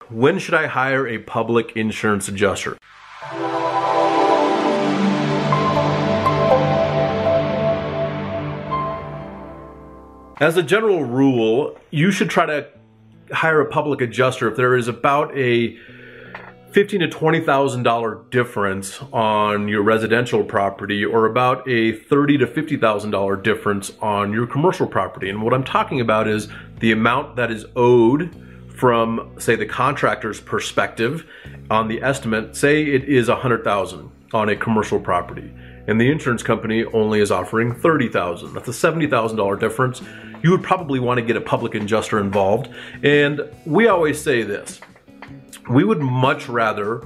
When should I hire a public insurance adjuster? As a general rule, you should try to hire a public adjuster if there is about a $15,000 to $20,000 difference on your residential property, or about a $30,000 to $50,000 difference on your commercial property. And what I'm talking about is the amount that is owed from, say, the contractor's perspective on the estimate. Say it is $100,000 on a commercial property, and the insurance company only is offering $30,000. That's a $70,000 difference. You would probably want to get a public adjuster involved. And we always say this: we would much rather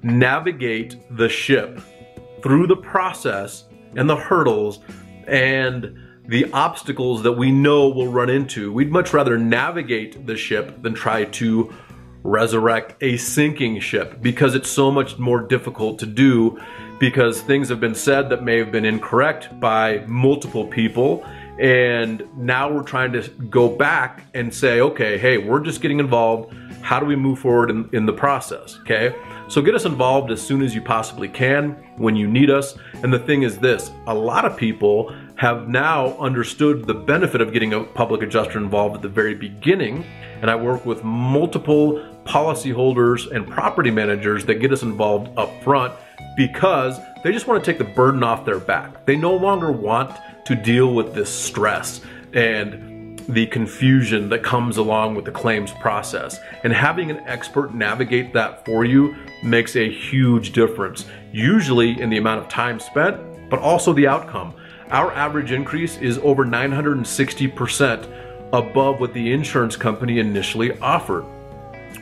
navigate the ship through the process and the hurdles and the obstacles that we know we'll run into. We'd much rather navigate the ship than try to resurrect a sinking ship, because it's so much more difficult to do, because things have been said that may have been incorrect by multiple people. And now we're trying to go back and say, okay, hey, we're just getting involved. How do we move forward in the process, okay? So get us involved as soon as you possibly can, when you need us. And the thing is this: a lot of people have now understood the benefit of getting a public adjuster involved at the very beginning. And I work with multiple policyholders and property managers that get us involved up front, because they just want to take the burden off their back. They no longer want to deal with this stress and the confusion that comes along with the claims process. And having an expert navigate that for you makes a huge difference, usually in the amount of time spent, but also the outcome. Our average increase is over 960% above what the insurance company initially offered.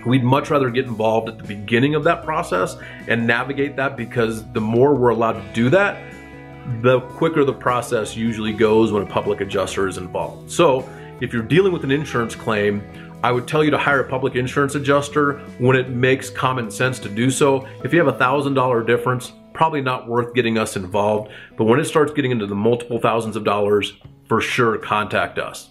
We'd much rather get involved at the beginning of that process and navigate that, because the more we're allowed to do that, the quicker the process usually goes when a public adjuster is involved. So if you're dealing with an insurance claim, I would tell you to hire a public insurance adjuster when it makes common sense to do so. If you have a $1,000 difference, probably not worth getting us involved. But when it starts getting into the multiple thousands of dollars, for sure contact us.